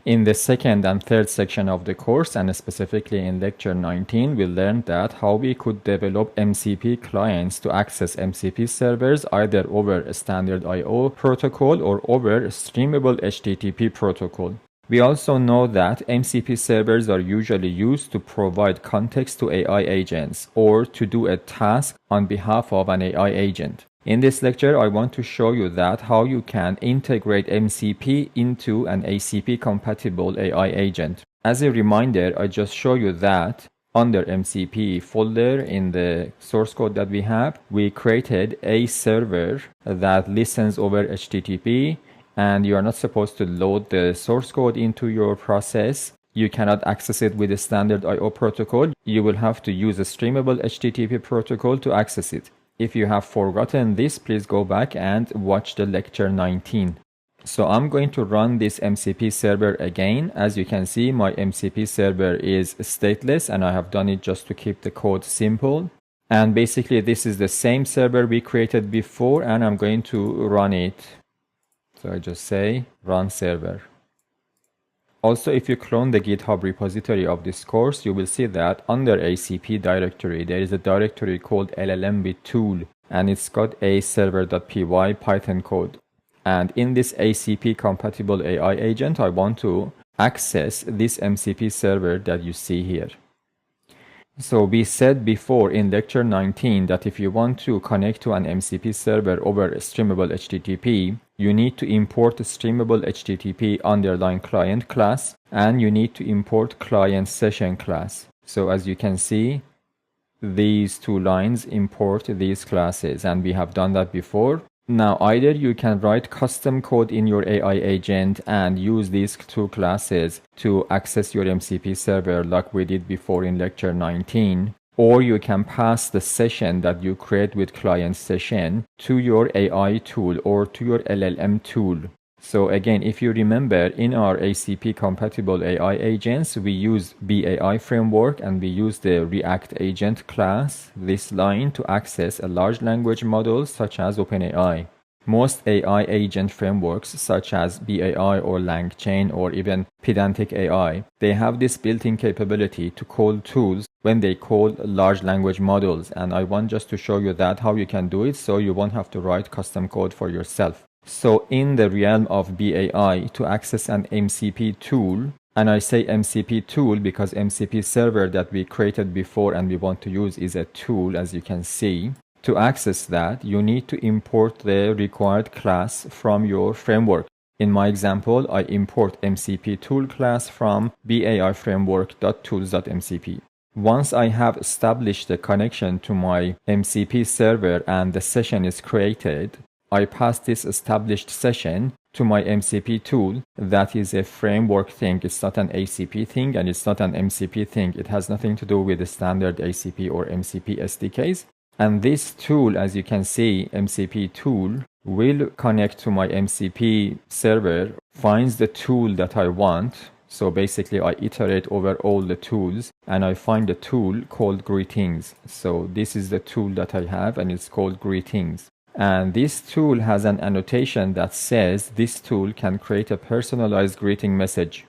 In the second and third section of the course, and specifically in lecture 19, we learned that how we could develop MCP clients to access MCP servers either over a standard I/O protocol or over streamable HTTP protocol. We also know that MCP servers are usually used to provide context to AI agents or to do a task on behalf of an AI agent. In this lecture, I want to show you that how you can integrate MCP into an ACP-compatible AI agent. As a reminder, I just show you that under MCP folder in the source code that we have, we created a server that listens over HTTP, and you are not supposed to load the source code into your process. You cannot access it with a standard I/O protocol. You will have to use a streamable HTTP protocol to access it. If you have forgotten this, please go back and watch the lecture 19. So I'm going to run this MCP server again. As you can see, my MCP server is stateless, and I have done it just to keep the code simple. And basically, this is the same server we created before, and I'm going to run it. So I just say run server. Also, if you clone the GitHub repository of this course, you will see that under ACP directory, there is a directory called LLM with tool, and it's got a server.py Python code. And in this ACP compatible AI agent, I want to access this MCP server that you see here. So we said before in lecture 19 that if you want to connect to an MCP server over streamable HTTP, you need to import a streamable HTTP underlying client class, and you need to import client session class. So as you can see, these two lines import these classes, and we have done that before. Now, either you can write custom code in your AI agent and use these two classes to access your MCP server like we did before in lecture 19, or you can pass the session that you create with client session to your AI tool or to your LLM tool. So again, if you remember, in our ACP compatible AI agents, we use BAI framework and we use the React agent class, this line, to access a large language model such as OpenAI. Most AI agent frameworks such as BAI or LangChain or even Pedantic AI, they have this built-in capability to call tools when they call large language models. And I want just to show you that how you can do it so you won't have to write custom code for yourself. So in the realm of BAI, to access an MCP tool, and I say MCP tool because MCP server that we created before and we want to use is a tool, as you can see. To access that, you need to import the required class from your framework. In my example, I import MCP tool class from BAI framework.tools.mcp. Once I have established the connection to my MCP server and the session is created, I pass this established session to my MCP tool. That is a framework thing. It's not an ACP thing, and it's not an MCP thing. It has nothing to do with the standard ACP or MCP SDKs. And this tool, as you can see, MCP tool, will connect to my MCP server, finds the tool that I want. So basically, I iterate over all the tools, and I find a tool called greetings. So this is the tool that I have, and it's called greetings. And this tool has an annotation that says this tool can create a personalized greeting message.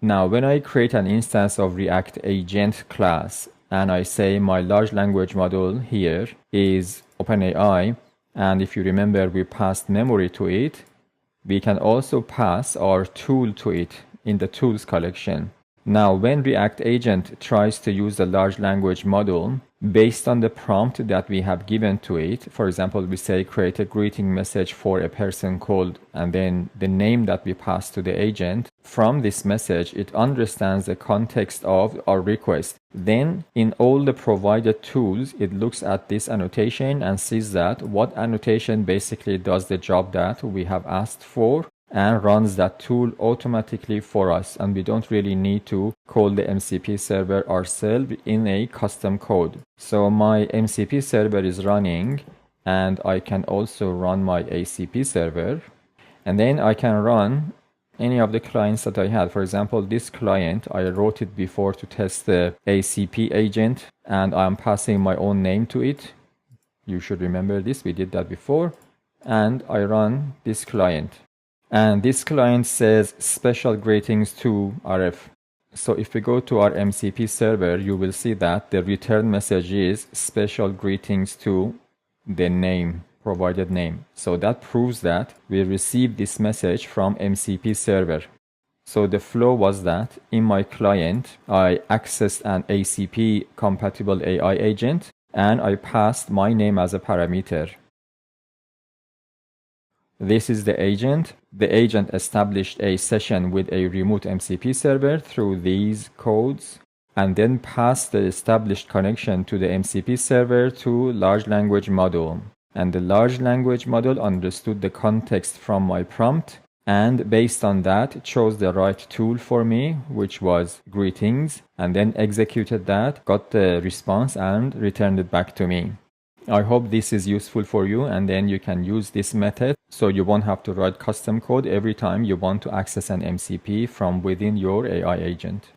Now, when I create an instance of React agent class and I say my large language model here is OpenAI, and if you remember, we passed memory to it, we can also pass our tool to it in the tools collection. Now, when React agent tries to use the large language model, based on the prompt that we have given to it, for example, we say create a greeting message for a person called, and then the name that we pass to the agent. From this message, it understands the context of our request. Then in all the provided tools, it looks at this annotation and sees that what annotation basically does the job that we have asked for, and runs that tool automatically for us, and we don't really need to call the MCP server ourselves in a custom code. So my MCP server is running, and I can also run my ACP server, and then I can run any of the clients that I had. For example, this client, I wrote it before to test the ACP agent, and I'm passing my own name to it. You should remember this, we did that before. And I run this client. And this client says special greetings to RF. So if we go to our MCP server, you will see that the return message is special greetings to the name, provided name. So that proves that we received this message from MCP server. So the flow was that in my client, I accessed an ACP compatible AI agent and I passed my name as a parameter. This is the agent. The agent established a session with a remote MCP server through these codes and then passed the established connection to the MCP server to large language model. And the large language model understood the context from my prompt and based on that chose the right tool for me, which was greetings, and then executed that, got the response and returned it back to me. I hope this is useful for you, and then you can use this method so you won't have to write custom code every time you want to access an MCP from within your AI agent.